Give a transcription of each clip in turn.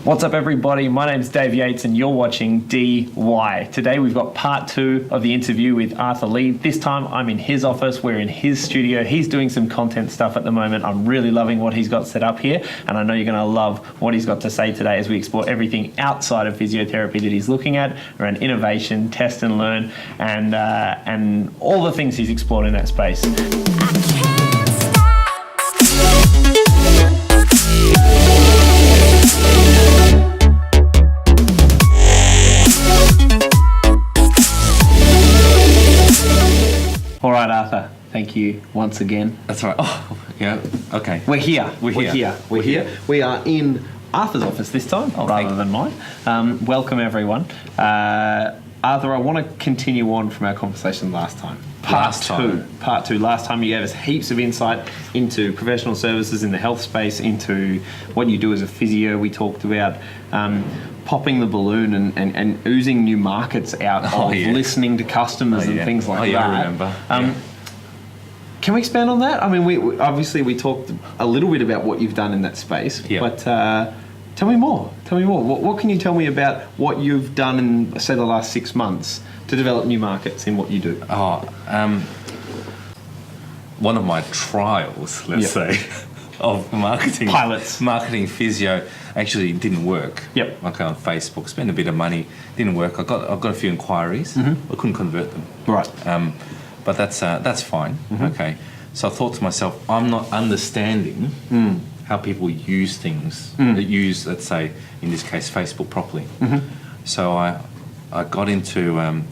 What's up, everybody? My name's Dave Yates and you're watching D.Why. Today we've got part 2 of the interview with Arthur Lee. This time I'm in his office, we're in his studio. He's doing some content stuff at the moment. I'm really loving what he's got set up here, and I know you're going to love what he's got to say today as we explore everything outside of physiotherapy that he's looking at, around innovation, test and learn, and all the things he's explored in that space. All right, Arthur, thank you once again. That's right. Oh, yeah, okay. We're here. We are in Arthur's office this time, rather than mine. Welcome, everyone. Arthur, I want to continue on from our conversation last time. Part two. Last time you gave us heaps of insight into professional services in the health space, into what you do as a physio. We talked about popping the balloon and oozing new markets out of listening to customers and things like that. I remember. Can we expand on that? I mean, we talked a little bit about what you've done in that space, but tell me more. What can you tell me about what you've done in, say, the last 6 months to develop new markets in what you do? One of my trials, let's say, of marketing physio actually didn't work. Like on Facebook, spent a bit of money, didn't work. I got a few inquiries, I couldn't convert them. Right. But that's fine. Okay. So I thought to myself, I'm not understanding how people use things, use, let's say, in this case, Facebook properly. So I got into I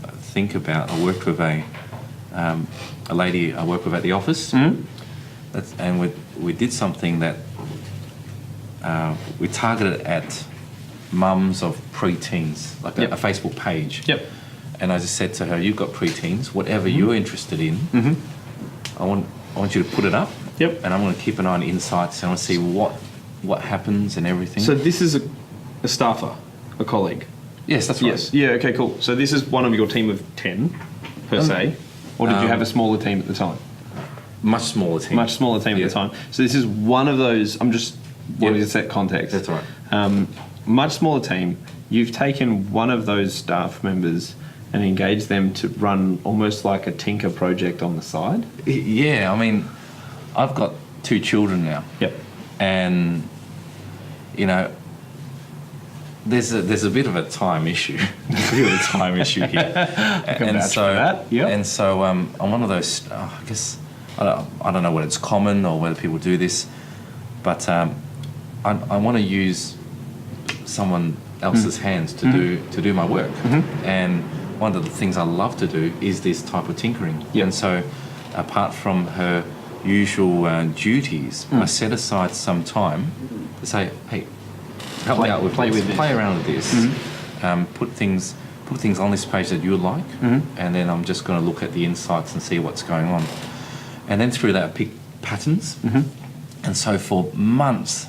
worked with a lady I work with at the office, and we did something that we targeted at mums of preteens, like a Facebook page. And I just said to her, you've got preteens, whatever you're interested in, I want you to put it up. And I'm going to keep an eye on insights, and I want to see what happens and everything. So this is a staffer, a colleague? Yes, that's right. Yes. Yeah, okay, cool. So this is one of your team of 10, per se? Or did you have a smaller team at the time? Much smaller team. Much smaller team at the time. So this is one of those, I'm just wanting to set context. That's right. Much smaller team. You've taken one of those staff members and engaged them to run almost like a tinker project on the side? Yeah, I mean, I've got 2 children now. And, you know, there's a bit of a time issue. Here. And so I'm one of those, I guess, I don't know whether it's common or whether people do this, but I want to use someone else's hands to do my work. And one of the things I love to do is this type of tinkering. And so apart from her usual duties, I set aside some time to say, hey, help me out with play around with this. Put things on this page that you like, and then I'm just going to look at the insights and see what's going on. And then through that I pick patterns. And so for months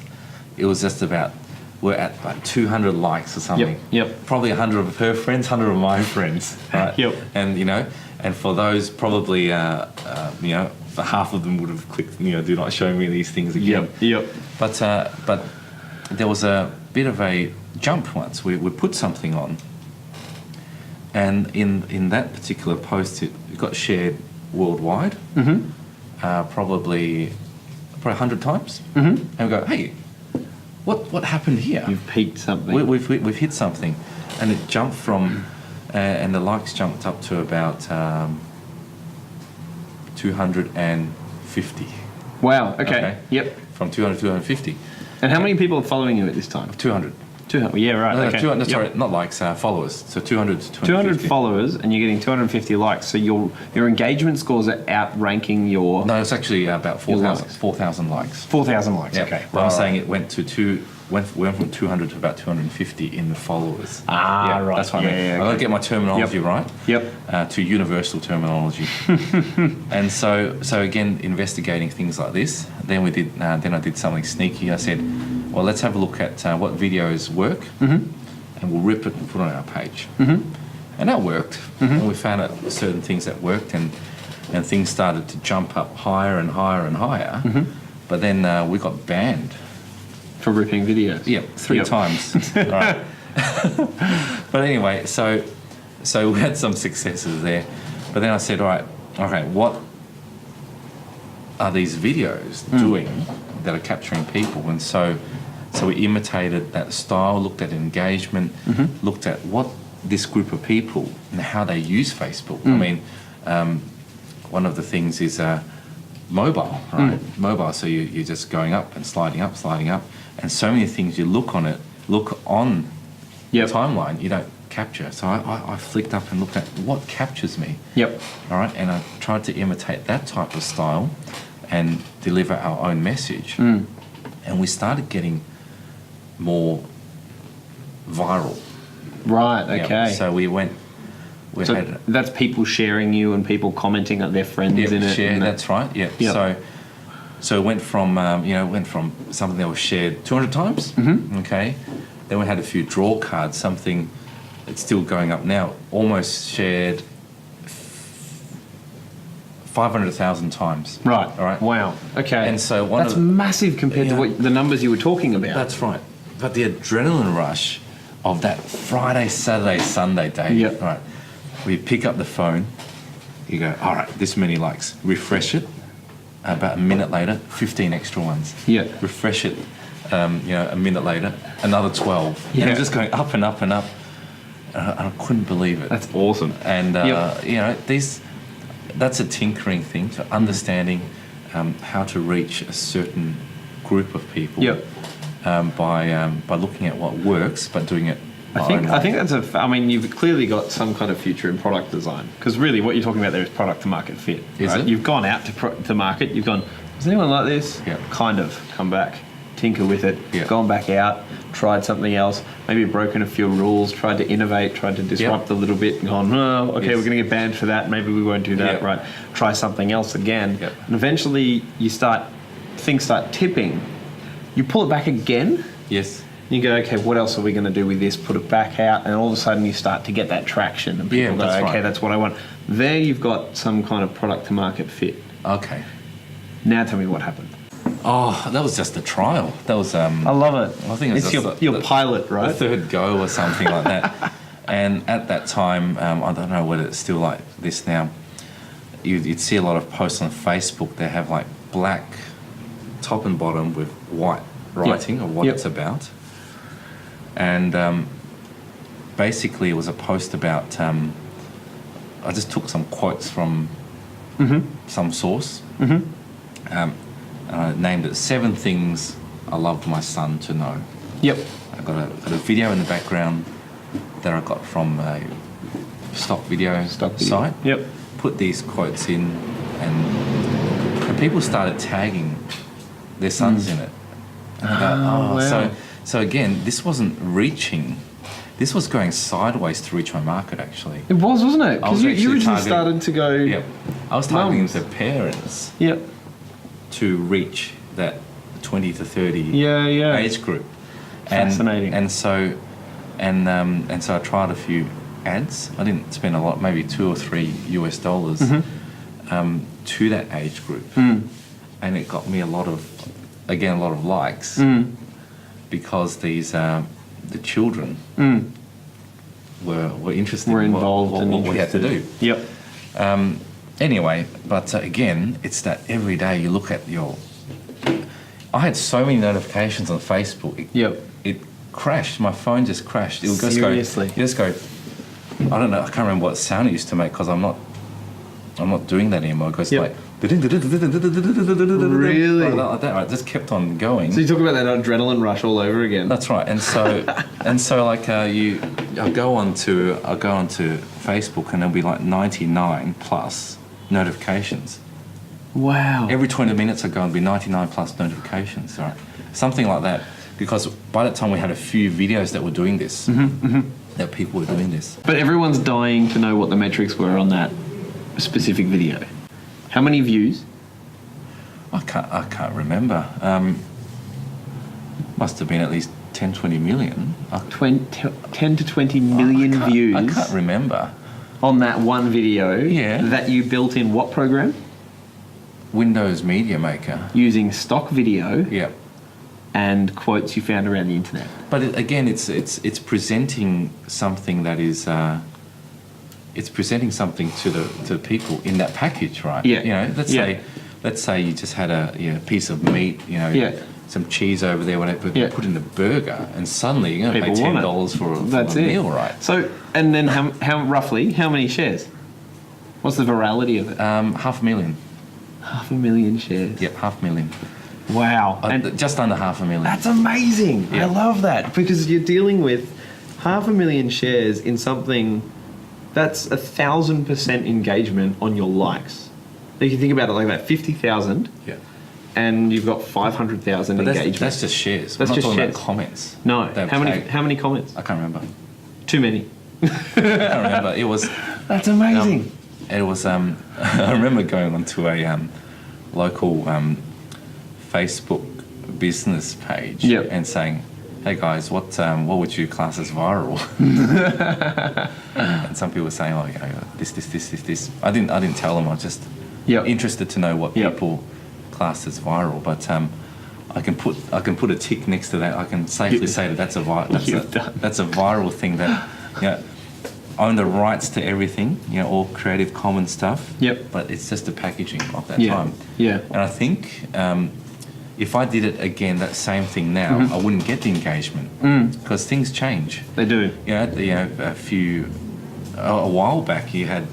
it was just about, we're at like 200 likes or something. Probably 100 of her friends, 100 of my friends. Right? And you know, and for those probably you know, for half of them would have clicked, you know, do not show me these things again. But there was a bit of a jump once. We put something on, and in that particular post it got shared worldwide, probably 100 times. And we go, hey, what happened here? You've peaked something. We've hit something, and it jumped from, and the likes jumped up to about 250. Wow. Okay. From 200 to 250. And how many people are following you at this time? 200. 200. Yeah, right. No, okay. 200, sorry, not likes, followers. So 200 to 250. 200 followers, and you're getting 250 likes. So your engagement scores are outranking your... No, it's actually about 4,000 likes. 4,000 likes. Yep. Okay. But I'm saying it went from 200 to about 250 in the followers. Right. That's what I mean. I've got to get my terminology right. To universal terminology. And so again, investigating things like this. Then we did. Then I did something sneaky. I said, well, let's have a look at what videos work, and we'll rip it and put it on our page. And that worked. And we found out certain things that worked, and things started to jump up higher and higher and higher. But then we got banned for ripping videos. Yeah, 3 times. Right. But anyway, so we had some successes there. But then I said, all right, okay, what are these videos doing that are capturing people? And so we imitated that style, looked at engagement, looked at what this group of people and how they use Facebook. I mean, one of the things is mobile, right? Mobile, so you're just going up and sliding up, and so many things you look on the timeline, you don't capture. So I flicked up and looked at what captures me. Yep. All right, and I tried to imitate that type of style and deliver our own message. And we started getting more viral. Right, okay. Yeah, so we had that's people sharing you and people commenting at their friends in it. Share, that's right. Yeah. Yep. So it went from something that was shared 200 times. Okay. Then we had a few draw cards, something that's still going up now, almost shared 500,000 times. Right. All right. Wow. Okay. And so that's massive compared to what the numbers you were talking about. That's right. But the adrenaline rush of that Friday, Saturday, Sunday day. Yep. Right. We pick up the phone. You go, all right, this many likes. Refresh it. About a minute later, 15 extra ones. Yeah. Refresh it. A minute later, another 12. Yeah. And it was just going up and up and up. I couldn't believe it. That's awesome. And that's a tinkering thing, to understanding how to reach a certain group of people. Yep. By looking at what works, but doing it. I think that's I mean, you've clearly got some kind of future in product design, because really what you're talking about there is product to market fit. Is right? it? You've gone out to market. You've gone, does anyone like this? Yeah. Kind of. Come back, tinker with it. Yeah. Gone back out, tried something else. Maybe broken a few rules. Tried to innovate. Tried to disrupt a little bit. And gone, oh, okay, we're going to get banned for that. Maybe we won't do that. Yeah. Right. Try something else again. Yeah. And eventually things start tipping. You pull it back again. Yes. You go, okay, what else are we going to do with this? Put it back out, and all of a sudden you start to get that traction, and people go, that's okay, right. that's what I want. There you've got some kind of product to market fit. Okay. Now tell me what happened. Oh, that was just a trial. That was. I love it. I think it's your pilot, right? The third go or something like that. And at that time, I don't know whether it's still like this now. You'd see a lot of posts on Facebook. They have like black top and bottom with white writing of what it's about. And basically, it was a post about. I just took some quotes from some source. And I named it 7 Things I Loved My Son to Know. Yep. I got a video in the background that I got from a stock video site. Yep. Put these quotes in, and people started tagging their sons in it. Wow. So again, this wasn't reaching. This was going sideways to reach my market, actually. It was, wasn't it? Because you originally started to go... Yep. I was targeting the parents Yep. to reach that 20 to 30 Yeah. age group. Fascinating. And so I tried a few ads. I didn't spend a lot, maybe $2 or $3 to that age group. And it got me a lot of likes because these the children were interested We're in involved what and we had to do. Yep. Anyway, but again, it's that every day you look at your... I had so many notifications on Facebook. It crashed. My phone just crashed. It would just Seriously? You just go... I don't know. I can't remember what sound it used to make because I'm not doing that anymore. It goes like... Really? Like that. Right? Just kept on going. So you talk about that adrenaline rush all over again. That's right. And so like I'll go on to Facebook and there'll be like 99 plus notifications. Wow. Every 20 minutes I go and be 99 plus notifications, right? Something like that. Because by that time we had a few videos that were doing this. That people were doing this. But everyone's dying to know what the metrics were on that specific video. How many views? I can't remember. Must have been at least 10, 20 million. 10 to 20 million views. I can't remember. On that one video. Yeah. That you built in what program? Windows Media Maker. Using stock video. Yep. and quotes you found around the internet. But again, it's presenting something that is it's presenting something to the people in that package, right? Yeah. You know, let's say you just had a piece of meat, you know, some cheese over there, whatever, put in a burger, and suddenly you're going to pay $10 for a meal, right? So, and then how roughly how many shares? What's the virality of it? 500,000. 500,000 shares. Yep, 500,000. Wow. And just under 500,000. That's amazing. Yeah. I love that, because you're dealing with 500,000 shares in something that's 1,000% engagement on your likes. If you think about it like that, 50,000. Yeah. And you've got 500,000 engagement. That's just shares. That's We're not just talking shares. about comments. No. How many comments? I can't remember. Too many. I can't remember. It was. That's amazing. It was. I remember going onto a local Facebook business page and saying, "Hey guys, what would you class as viral?" And some people were saying, "Oh, you know, this." I didn't tell them. I was just interested to know what people class as viral. But I can put a tick next to that. I can safely say that that's a viral thing that, you know, own the rights to everything, you know, all Creative Commons stuff. Yep. But it's just the packaging of that time. Yeah. And I think if I did it again, that same thing now, I wouldn't get the engagement because things change. They do. You know, a while back, you had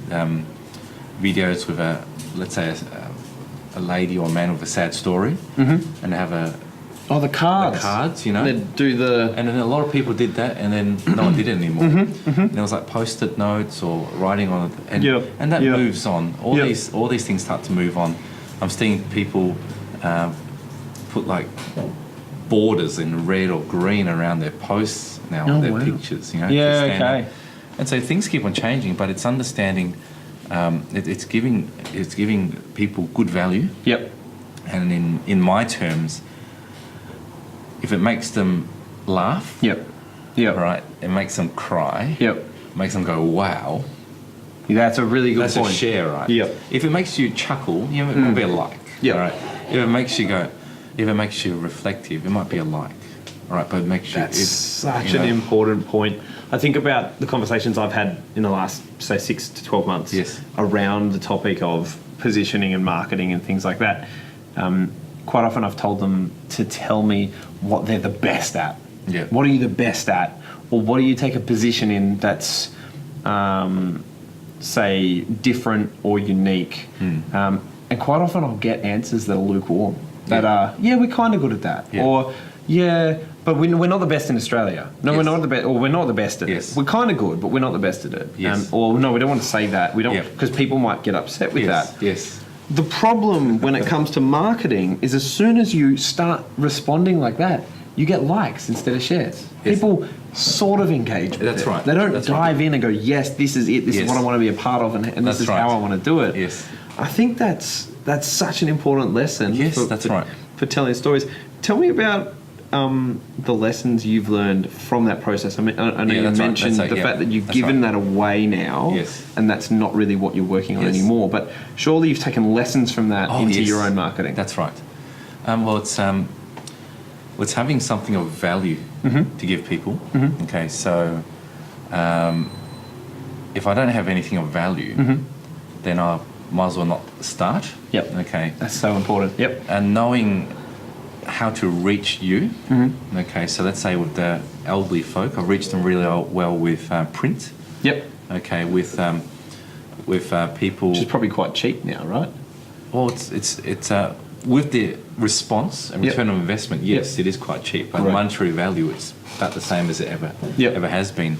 videos with let's say a lady or a man with a sad story, and they have the cards. The cards, you know. They do and then a lot of people did that, and then no one did it anymore. And there was like post-it notes or writing on it, and that moves on. All these things start to move on. I'm seeing people put like borders in red or green around their posts now, their pictures, you know. Yeah, okay. And so things keep on changing, but it's understanding. It's giving people good value. Yep. And in my terms, if it makes them laugh, right, it makes them cry, makes them go wow. That's a really good point. That's a share, right? Yep. If it makes you chuckle, you know, it might be a like. Yep. Right. If it makes you reflective, it might be a like. All right, but it makes you. That's such an important point. I think about the conversations I've had in the last, say, 6 to 12 months around the topic of positioning and marketing and things like that. Quite often I've told them to tell me what they're the best at. Yeah. What are you the best at? Or what do you take a position in that's, say, different or unique? And quite often I'll get answers that are lukewarm. That are, we're kind of good at that. Yeah. Or, but we're not the best in Australia. No, we're not the best, or we're not the best at it. We're kind of good, but we're not the best at it. Yes. Or no, we don't want to say that. We don't, because people might get upset with that. Yes. The problem when it comes to marketing is as soon as you start responding like that, you get likes instead of shares. Yes. People sort of engage with it. That's right. They don't dive in and go, yes, this is it. This is what I want to be a part of, and this is how I want to do it. Yes. I think that's such an important lesson. Yes, that's right. For telling stories. Tell me about the lessons you've learned from that process. I mean, I know you mentioned the fact that you've given that away now, and that's not really what you're working on anymore. But surely you've taken lessons from that into your own marketing. That's right. Well, it's having something of value to give people. Okay, so if I don't have anything of value, then I might as well not start. Yep. Okay. That's so important. Yep. And knowing how to reach you. Okay, so let's say with the elderly folk, I've reached them really well with print. Yep. Okay, with people, which is probably quite cheap now, right? Well, it's with the response and return on investment. Yes, it is quite cheap, but monetary value it's about the same as it ever has been.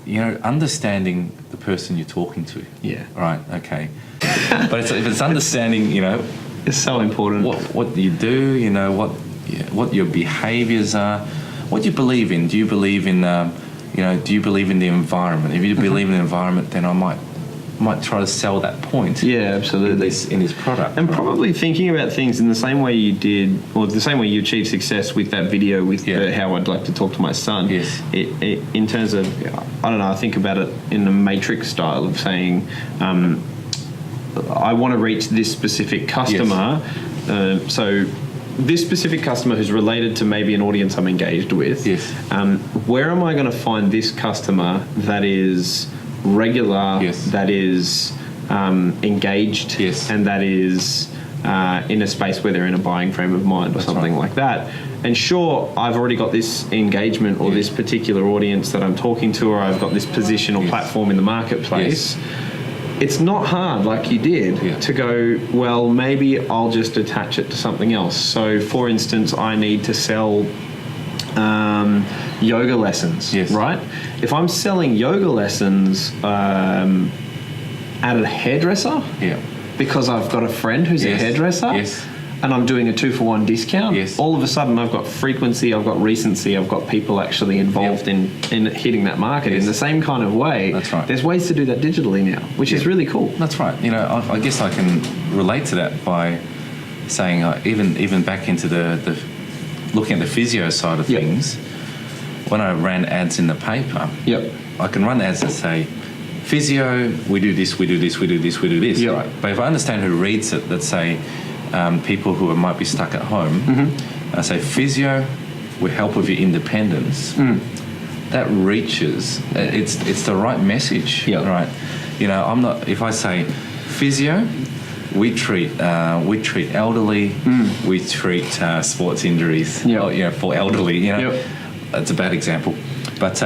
You know, understanding the person you're talking to. Yeah. Right. Okay. But if it's understanding, you know. It's so important. What you do, you know, what your behaviours are, what you believe in. Do you believe in, do you believe in the environment? If you believe in the environment, then I might try to sell that point. Yeah, absolutely. In this product. And probably thinking about things in the same way you did, or the same way you achieved success with that video with how I'd like to talk to my son. Yes. It in terms of, I don't know, I think about it in the Matrix style of saying, I want to reach this specific customer, so this specific customer who's related to maybe an audience I'm engaged with, Yes. Where am I going to find this customer that is regular, Yes. that is engaged, Yes. and that is in a space where they're in a buying frame of mind or something right. like that? And sure, I've already got this engagement or this particular audience that I'm talking to, or I've got this position or platform in the marketplace. It's not hard, like you did, to go, well, maybe I'll just attach it to something else. So, for instance, I need to sell yoga lessons, right? If I'm selling yoga lessons at a hairdresser, because I've got a friend who's a hairdresser, and I'm doing a 2-for-1 discount, all of a sudden I've got frequency, I've got recency, I've got people actually involved in hitting that market in the same kind of way. That's right. There's ways to do that digitally now, which is really cool. That's right. You know, I guess I can relate to that by saying even back into the looking at the physio side of things, when I ran ads in the paper, I can run ads that say, physio, we do this, we do this, we do this, we do this. Right? But if I understand who reads it, that say people who might be stuck at home, I say, physio, we help with your independence. That reaches, it's the right message, right? You know, I'm not, if I say physio, we treat elderly, we treat sports injuries, for elderly, that's a bad example, but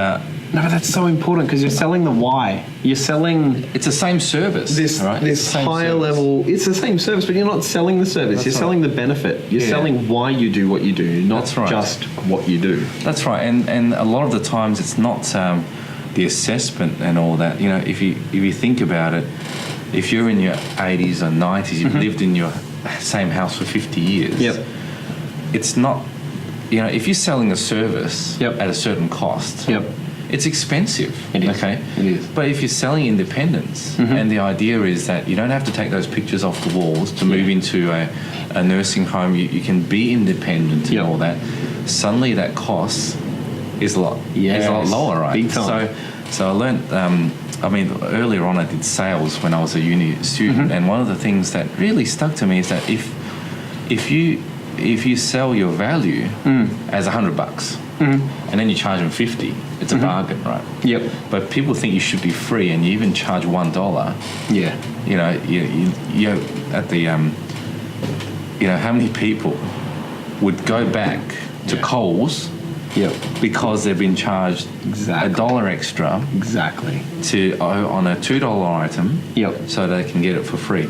no, but that's so important because you're selling the why. You're selling. It's the same service. This higher level. It's the same service, but you're not selling the service. You're selling the benefit. You're selling why you do what you do, not just what you do. That's right. And a lot of the times it's not the assessment and all that. You know, if you think about it, if you're in your 80s or 90s, you've lived in your same house for 50 years. It's not. You know, if you're selling a service at a certain cost. It's expensive, okay? It is. But if you're selling independence, and the idea is that you don't have to take those pictures off the walls to move into a nursing home, you can be independent and all that, suddenly that cost is a lot lower, right? Big time. So I learned, earlier on I did sales when I was a uni student, and one of the things that really stuck to me is that if you sell your value as $100, and then you charge them 50, it's a bargain, right? But people think you should be free, and you even charge $1. You know, you at the how many people would go back to Coles because they've been charged $1 extra on a $2 item so they can get it for free.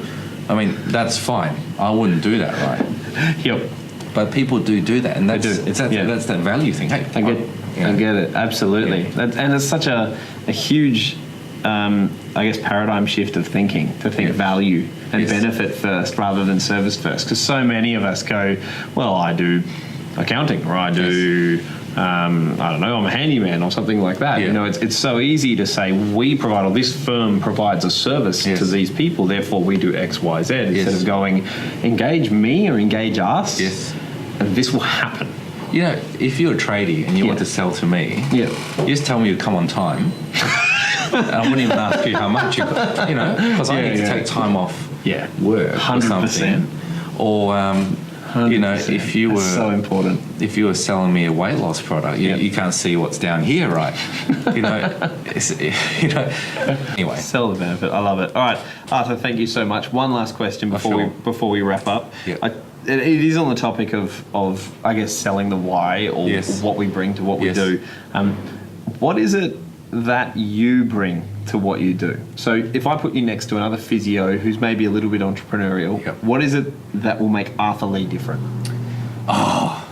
I mean, that's fine. I wouldn't do that, right? But people do that, and that's that's that value thing. Hey, I get it, absolutely. And it's such a huge, I guess, paradigm shift of thinking, to think value and benefit first rather than service first. Because so many of us go, well, I do accounting, or I do, I don't know, I'm a handyman or something like that. You know, it's so easy to say we provide, or this firm provides a service to these people, therefore we do X, Y, Z, instead of going, engage me or engage us, and this will happen. You know, if you're a tradie and you want to sell to me, you just tell me to come on time. And I wouldn't even ask you how much you got, you know, because I need to take time off work 100%. Or something. Or, you know, if you were so important. If you were selling me a weight loss product, you can't see what's down here, right? You know, anyway. Sell the benefit. I love it. All right, Arthur, thank you so much. One last question before we wrap up. It is on the topic of I guess selling the why, or what we bring to what we do. What is it that you bring to what you do? So if I put you next to another physio who's maybe a little bit entrepreneurial, what is it that will make Arthur Lee different? Oh,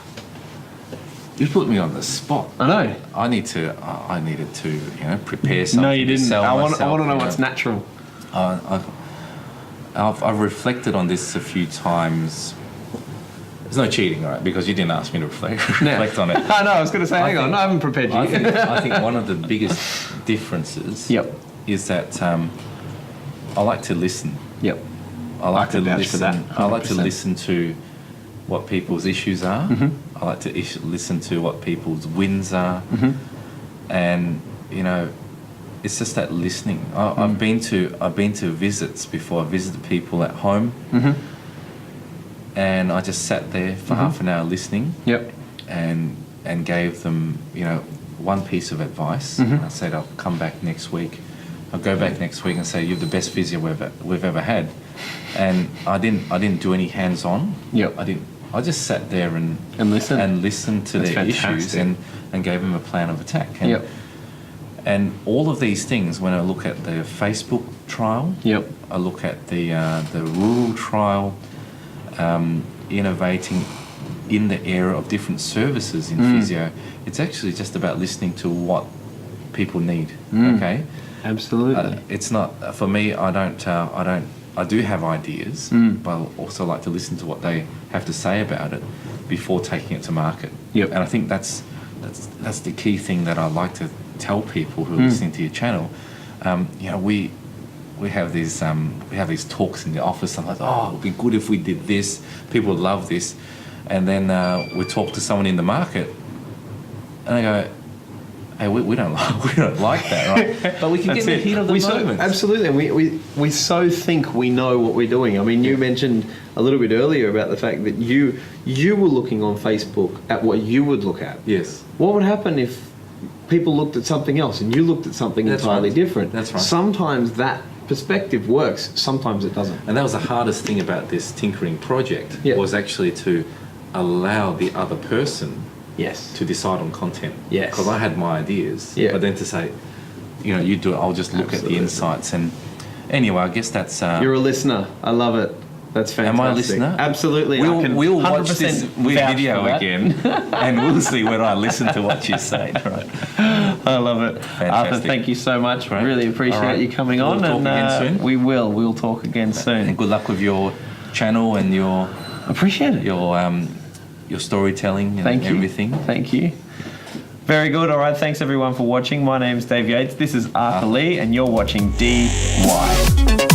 you put me on the spot. I know. I needed to prepare something. No, you didn't. I want to know you what's natural. I've reflected on this a few times. There's no cheating, right? Because you didn't ask me to reflect on it. I know. I was going to say, hang on, I haven't prepared you. I think one of the biggest differences is that I like to listen. I like to listen. For that, I like to listen to what people's issues are. I like to listen to what people's wins are, and you know, it's just that listening. I've been to visits before. I visited people at home. and I just sat there for half an hour listening. Yep. And gave them, one piece of advice. I said, I'll come back next week. I'll go back next week and say, you're the best physio we've ever had. And I didn't do any hands-on. Yep. I just sat there and listened to That's their issues fantastic. and gave them a plan of attack. Yep. And all of these things, when I look at the Facebook trial, Yep. I look at the rural trial, innovating in the area of different services in physio, it's actually just about listening to what people need. Okay, Absolutely. it's not for me. I do have ideas, but I also like to listen to what they have to say about it before taking it to market. Yep. And I think that's the key thing that I like to tell people who are listening to your channel. We have these talks in the office. I'm like, oh, it would be good if we did this. People would love this. And then we talk to someone in the market, and I go, hey, we don't like that, right? But we can get in the heat of the moment. Absolutely. And we so think we know what we're doing. I mean, you mentioned a little bit earlier about the fact that you were looking on Facebook at what you would look at. Yes. What would happen if people looked at something else and you looked at something That's entirely right. different? That's right. Sometimes that perspective works, sometimes it doesn't. And that was the hardest thing about this tinkering project, Yeah. was actually to allow the other person Yes. to decide on content. Yes. Because I had my ideas, Yeah. but then to say, you do it, I'll just look at the Absolutely. insights. And anyway, I guess that's... You're a listener. I love it. That's fantastic. Am I a listener? Absolutely. We'll watch this 100% vouch video for that. again, and we'll see whether I listen to what you say. Right. I love it. Fantastic. Arthur, thank you so much. Right. Really appreciate All right. you coming on. We'll talk again soon. We will. We'll talk again soon. And good luck with your channel and your Appreciate it. your storytelling and Thank you. everything. Thank you. Very good. All right. Thanks everyone for watching. My name's Dave Yates. This is Arthur Lee, and you're watching D.Why.